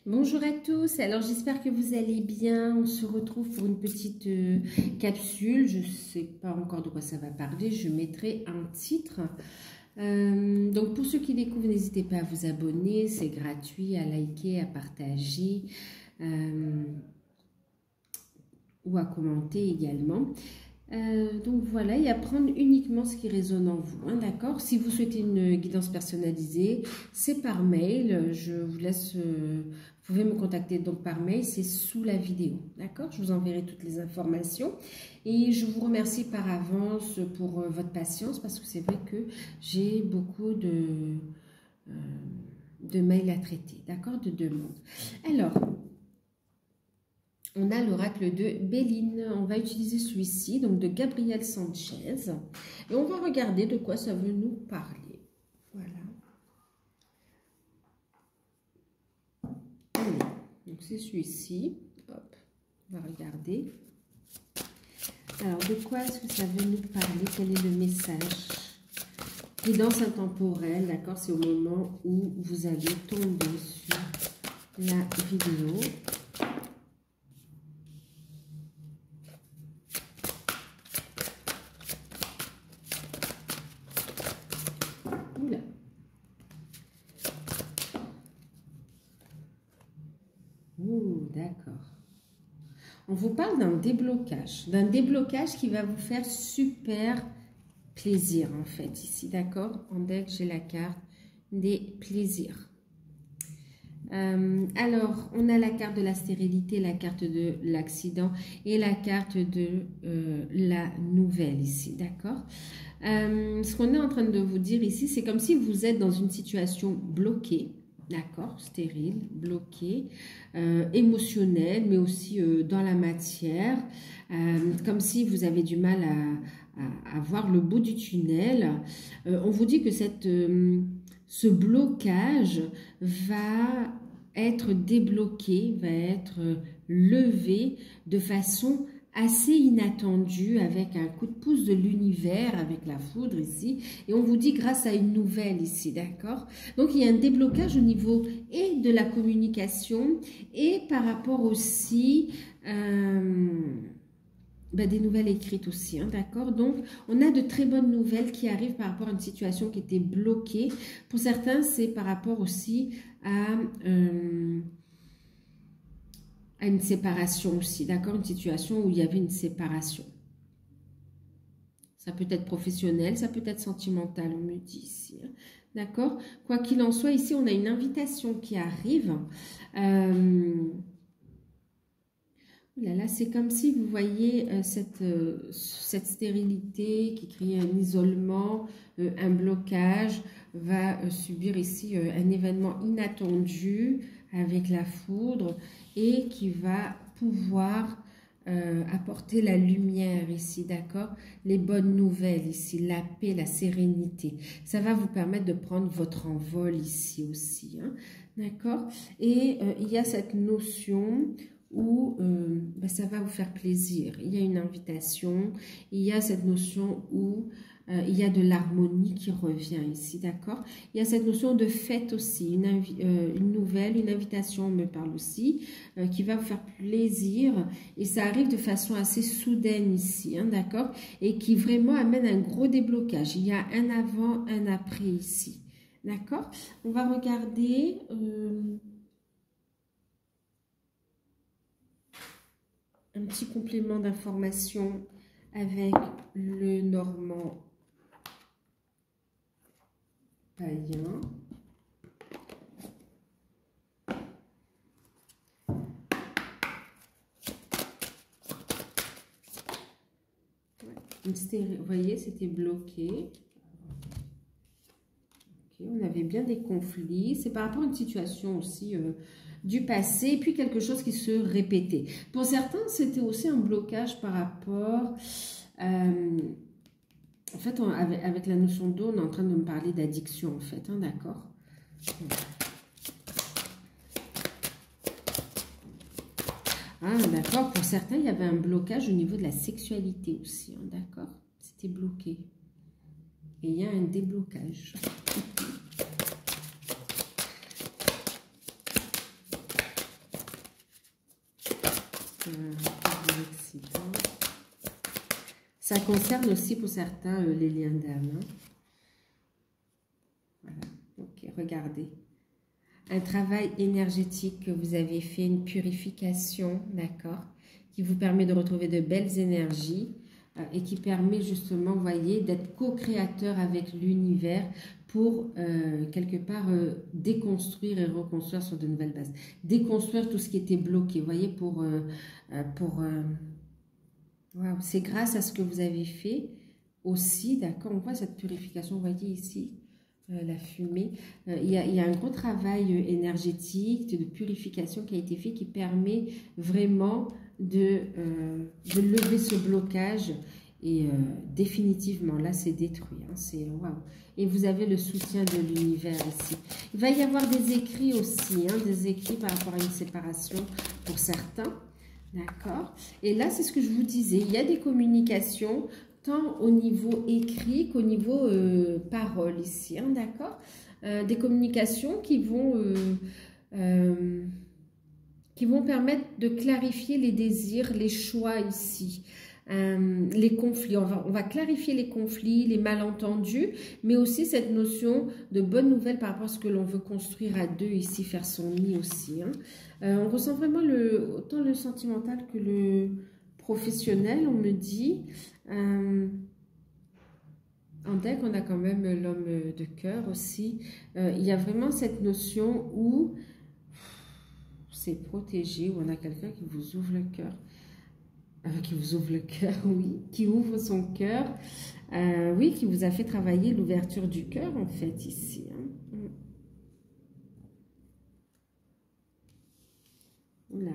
Bonjour à tous, alors j'espère que vous allez bien. On se retrouve pour une petite capsule. Je ne sais pas encore de quoi ça va parler, je mettrai un titre. Donc pour ceux qui découvrent, n'hésitez pas à vous abonner, c'est gratuit, à liker, à partager ou à commenter également. Donc voilà, et à prendre uniquement ce qui résonne en vous, hein, d'accord? Si vous souhaitez une guidance personnalisée, c'est par mail. Je vous laisse, vous pouvez me contacter donc par mail, c'est sous la vidéo, d'accord? Je vous enverrai toutes les informations et je vous remercie par avance pour votre patience parce que c'est vrai que j'ai beaucoup de mails à traiter, d'accord? De demandes. Alors, on a l'oracle de Béline. On va utiliser celui-ci, donc de Gabriel Sanchez. Et on va regarder de quoi ça veut nous parler. Voilà. Allez, donc c'est celui-ci. Hop, on va regarder. Alors, de quoi est-ce que ça veut nous parler? Quel est le message? Guidance intemporelle, d'accord? C'est au moment où vous allez tomber sur la vidéo. D'accord. On vous parle d'un déblocage qui va vous faire super plaisir en fait ici, d'accord? En deck, j'ai la carte des plaisirs. Alors, on a la carte de la stérilité, la carte de l'accident et la carte de la nouvelle ici, d'accord? Ce qu'on est en train de vous dire ici, c'est comme si vous êtes dans une situation bloquée, d'accord, stérile, bloquée, émotionnelle, mais aussi dans la matière, comme si vous avez du mal à voir le bout du tunnel. On vous dit que ce blocage va être débloqué, va être levé de façon assez inattendue, avec un coup de pouce de l'univers, avec la foudre ici, et on vous dit grâce à une nouvelle ici, d'accord? Donc il y a un déblocage au niveau et de la communication et par rapport aussi des nouvelles écrites aussi, hein, d'accord? Donc, on a de très bonnes nouvelles qui arrivent par rapport à une situation qui était bloquée. Pour certains, c'est par rapport aussi à une séparation aussi, d'accord? Une situation où il y avait une séparation. Ça peut être professionnel, ça peut être sentimental, on me dit ici, hein, d'accord? Quoi qu'il en soit, ici, on a une invitation qui arrive. Là, c'est comme si vous voyez cette stérilité qui crée un isolement, un blocage, va subir ici un événement inattendu avec la foudre et qui va pouvoir apporter la lumière ici, d'accord? Les bonnes nouvelles ici, la paix, la sérénité. Ça va vous permettre de prendre votre envol ici aussi, hein, d'accord? Et il y a cette notion où ça va vous faire plaisir. Il y a une invitation, il y a cette notion où il y a de l'harmonie qui revient ici, d'accord? Il y a cette notion de fête aussi, une nouvelle, une invitation me parle aussi, qui va vous faire plaisir et ça arrive de façon assez soudaine ici, hein, d'accord? Et qui vraiment amène un gros déblocage. Il y a un avant, un après ici, d'accord? On va regarder... un petit complément d'information avec le normand païen. Vous voyez, c'était bloqué. Okay, on avait bien des conflits. C'est par rapport à une situation aussi du passé, et puis quelque chose qui se répétait. Pour certains, c'était aussi un blocage par rapport... en fait, avec la notion d'eau, on est en train de me parler d'addiction, en fait, hein, d'accord? Ah, d'accord. Pour certains, il y avait un blocage au niveau de la sexualité aussi, hein, d'accord? C'était bloqué. Et il y a un déblocage. Ça concerne aussi pour certains les liens d'âme. Hein. Voilà, ok, regardez. Un travail énergétique que vous avez fait, une purification, d'accord, qui vous permet de retrouver de belles énergies et qui permet justement, vous voyez, d'être co-créateur avec l'univers pour, quelque part, déconstruire et reconstruire sur de nouvelles bases. Déconstruire tout ce qui était bloqué, vous voyez, wow, c'est grâce à ce que vous avez fait aussi, d'accord, on voit cette purification, vous voyez ici, la fumée. Il y a un gros travail énergétique, de purification qui a été fait, qui permet vraiment de lever ce blocage. Et définitivement, là, c'est détruit. Hein, c'est waouh. Et vous avez le soutien de l'univers ici. Il va y avoir des écrits aussi, hein, des écrits par rapport à une séparation pour certains. D'accord. Et là, c'est ce que je vous disais. Il y a des communications tant au niveau écrit qu'au niveau parole ici, hein, d'accord, des communications qui vont permettre de clarifier les désirs, les choix ici, les conflits. On va clarifier les conflits, les malentendus, mais aussi cette notion de bonne nouvelle par rapport à ce que l'on veut construire à deux ici, faire son nid aussi. Hein. On ressent vraiment autant le sentimental que le professionnel, on me dit. En deck, on a quand même l'homme de cœur aussi. Il y a vraiment cette notion où c'est protégé, où on a quelqu'un qui vous ouvre le cœur. Qui vous ouvre le cœur, oui. Qui ouvre son cœur. Oui, qui vous a fait travailler l'ouverture du cœur, en fait, ici. Hein. Là.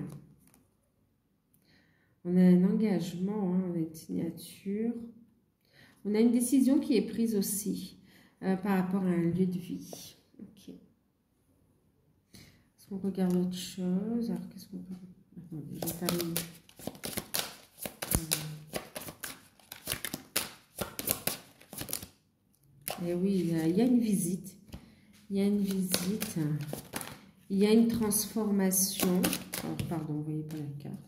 On a un engagement, hein, on a une signature. On a une décision qui est prise aussi par rapport à un lieu de vie. Ok. Est-ce qu'on regarde autre chose? Alors, qu'est-ce qu'on peut... Attendez, je vais faire une... Et oui, il y a une visite. Il y a une visite. Il y a une transformation. Oh, pardon, vous voyez pas la carte.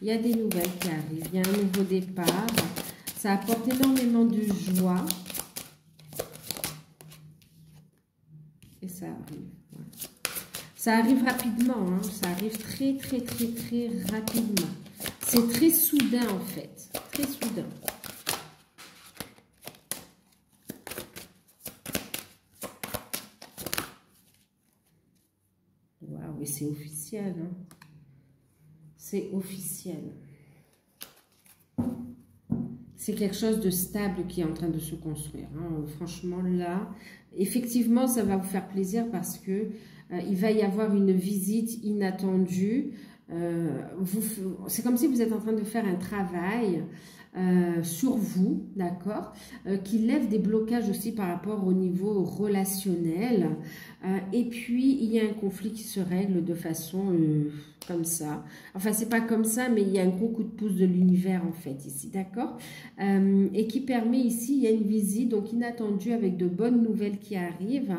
Il y a des nouvelles qui arrivent. Il y a un nouveau départ. Ça apporte énormément de joie. Et ça arrive. Voilà. Ça arrive rapidement. Hein. Ça arrive très, très, très, très rapidement. C'est très soudain, en fait. Très soudain. Waouh, et c'est officiel. Hein. C'est officiel. C'est quelque chose de stable qui est en train de se construire. Hein. Franchement, là, effectivement, ça va vous faire plaisir parce que il va y avoir une visite inattendue. C'est comme si vous êtes en train de faire un travail sur vous, d'accord, qui lève des blocages aussi par rapport au niveau relationnel. Et puis, il y a un conflit qui se règle de façon... comme ça. Enfin, c'est pas comme ça, mais il y a un gros coup de pouce de l'univers, en fait, ici, d'accord, et qui permet ici, il y a une visite, donc inattendue, avec de bonnes nouvelles qui arrivent,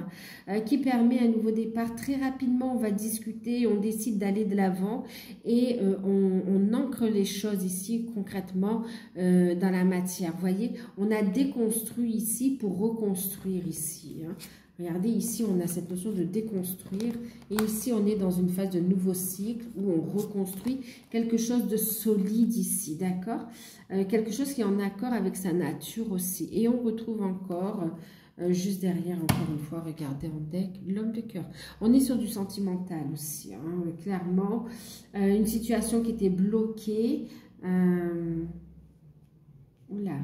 qui permet un nouveau départ. Très rapidement, on va discuter, on décide d'aller de l'avant, et on ancre les choses ici, concrètement, dans la matière. Vous voyez, on a déconstruit ici pour reconstruire ici, hein. Regardez, ici, on a cette notion de déconstruire. Et ici, on est dans une phase de nouveau cycle où on reconstruit quelque chose de solide ici, d'accord, quelque chose qui est en accord avec sa nature aussi. Et on retrouve encore, juste derrière, encore une fois, regardez en deck, l'homme de cœur. On est sur du sentimental aussi, hein, clairement. Une situation qui était bloquée. Oula.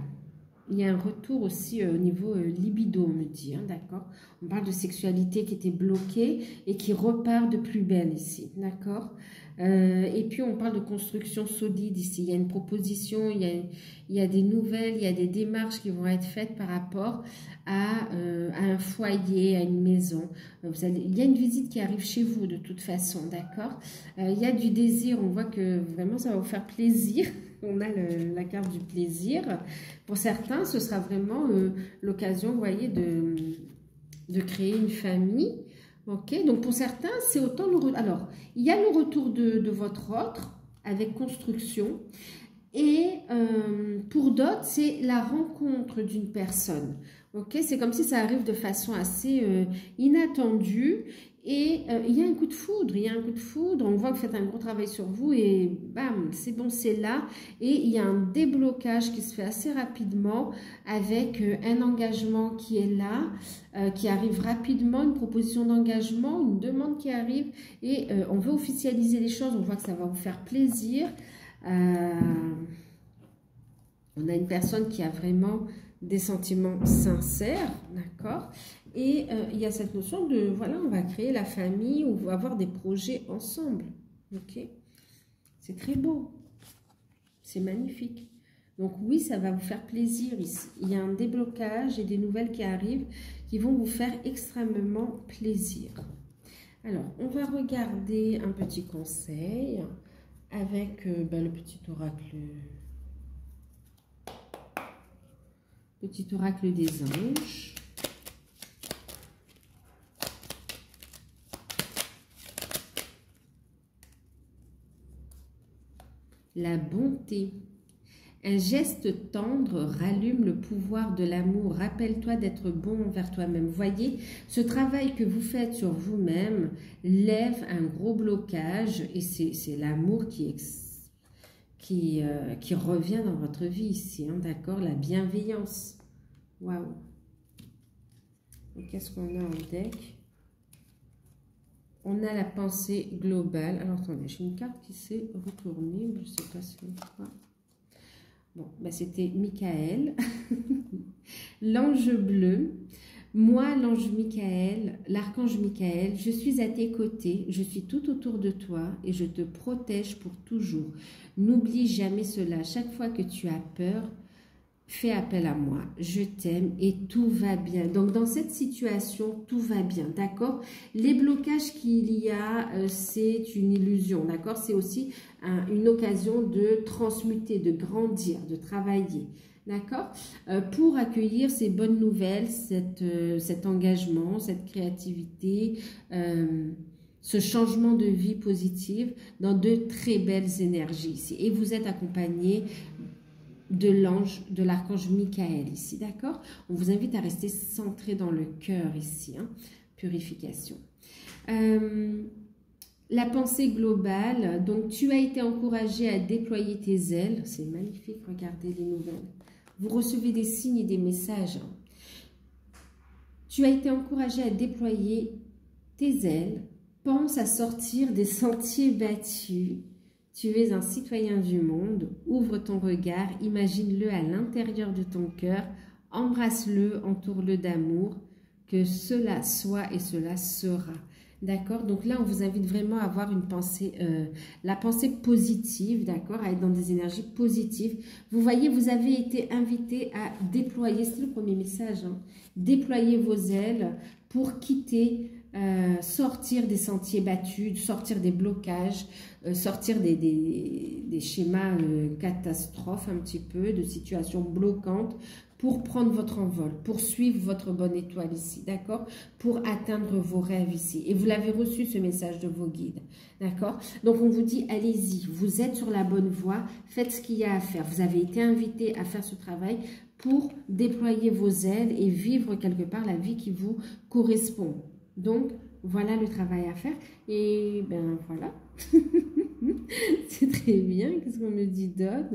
Il y a un retour aussi au niveau libido, on me dit, hein, d'accord. On parle de sexualité qui était bloquée et qui repart de plus belle ici, d'accord. Et puis, on parle de construction solide ici. Il y a une proposition, il y a des nouvelles, il y a des démarches qui vont être faites par rapport à un foyer, à une maison. Il y a une visite qui arrive chez vous de toute façon, d'accord. Il y a du désir, on voit que vraiment ça va vous faire plaisir. On a la carte du plaisir. Pour certains, ce sera vraiment l'occasion, vous voyez, de créer une famille. Ok, donc pour certains, c'est autant le... Alors, il y a le retour de votre autre, avec construction. Et pour d'autres, c'est la rencontre d'une personne. Ok, c'est comme si ça arrive de façon assez inattendue. Et il y a un coup de foudre, il y a un coup de foudre. On voit que vous faites un gros travail sur vous et bam, c'est bon, c'est là. Et il y a un déblocage qui se fait assez rapidement avec un engagement qui est là, qui arrive rapidement, une proposition d'engagement, une demande qui arrive. Et on veut officialiser les choses, on voit que ça va vous faire plaisir. On a une personne qui a vraiment des sentiments sincères, d'accord? Et il y a cette notion de, voilà, on va créer la famille, on va avoir des projets ensemble, ok? C'est très beau, c'est magnifique. Donc oui, ça va vous faire plaisir ici. Il y a un déblocage et des nouvelles qui arrivent qui vont vous faire extrêmement plaisir. Alors, on va regarder un petit conseil avec le petit oracle. Petit oracle des anges. La bonté. Un geste tendre rallume le pouvoir de l'amour. Rappelle-toi d'être bon envers toi-même. Voyez, ce travail que vous faites sur vous-même lève un gros blocage et c'est l'amour qui revient dans votre vie ici, hein, d'accord? La bienveillance. Waouh! Qu'est-ce qu'on a en deck? On a la pensée globale. Alors, attendez, j'ai une carte qui s'est retournée. Je ne sais pas si on voit. Bon, ben, c'était Michael. L'ange bleu. Moi, l'ange Michael, l'archange Michael, je suis à tes côtés, je suis tout autour de toi et je te protège pour toujours. N'oublie jamais cela. Chaque fois que tu as peur, fais appel à moi, je t'aime et tout va bien. Donc, dans cette situation, tout va bien, d'accord? Les blocages qu'il y a, c'est une illusion, d'accord? C'est aussi une occasion de transmuter, de grandir, de travailler, d'accord? Pour accueillir ces bonnes nouvelles, cet engagement, cette créativité, ce changement de vie positive dans de très belles énergies ici. Et vous êtes accompagné de l'ange, de l'archange Michael ici, d'accord? On vous invite à rester centré dans le cœur ici, hein? Purification. La pensée globale, donc tu as été encouragé à déployer tes ailes, c'est magnifique, regardez les nouvelles. Vous recevez des signes et des messages. Hein? Tu as été encouragé à déployer tes ailes, pense à sortir des sentiers battus. Tu es un citoyen du monde, ouvre ton regard, imagine-le à l'intérieur de ton cœur, embrasse-le, entoure-le d'amour, que cela soit et cela sera. D'accord? Donc là, on vous invite vraiment à avoir une pensée, la pensée positive, d'accord? À être dans des énergies positives. Vous voyez, vous avez été invité à déployer, c'est le premier message, hein, déployer vos ailes pour quitter, sortir des sentiers battus, sortir des blocages, sortir des schémas catastrophes un petit peu, de situations bloquantes, pour prendre votre envol, pour suivre votre bonne étoile ici, d'accord? Pour atteindre vos rêves ici. Et vous l'avez reçu, ce message de vos guides, d'accord? Donc, on vous dit, allez-y, vous êtes sur la bonne voie, faites ce qu'il y a à faire. Vous avez été invité à faire ce travail pour déployer vos ailes et vivre quelque part la vie qui vous correspond. Donc, voilà le travail à faire. Et ben voilà, c'est très bien. Qu'est-ce qu'on me dit d'autre?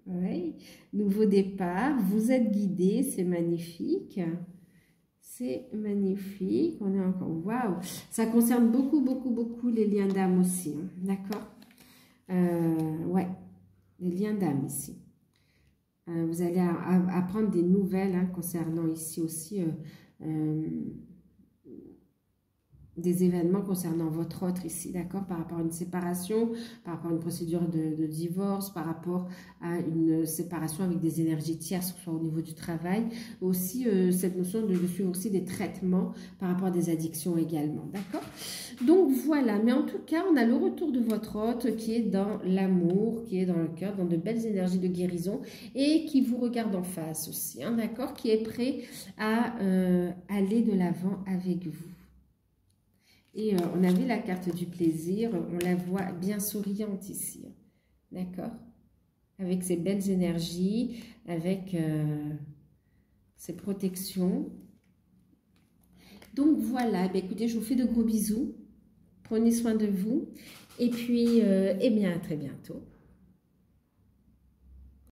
Oui, nouveau départ, vous êtes guidé, c'est magnifique. C'est magnifique. On est encore, waouh, ça concerne beaucoup, beaucoup, beaucoup les liens d'âme aussi, hein, d'accord? Ouais, les liens d'âme ici. Vous allez apprendre des nouvelles, hein, concernant ici aussi des événements concernant votre autre ici, d'accord, par rapport à une séparation, par rapport à une procédure de divorce, par rapport à une séparation avec des énergies tierces, que ce soit au niveau du travail, aussi cette notion de suivre aussi des traitements par rapport à des addictions également, d'accord? Donc voilà, mais en tout cas, on a le retour de votre hôte qui est dans l'amour, qui est dans le cœur, dans de belles énergies de guérison et qui vous regarde en face aussi, hein, d'accord, qui est prêt à aller de l'avant avec vous. Et on a vu la carte du plaisir, on la voit bien souriante ici. D'accord? Avec ses belles énergies, avec ses protections. Donc voilà, ben écoutez, je vous fais de gros bisous. Prenez soin de vous. Et puis, eh bien, à très bientôt.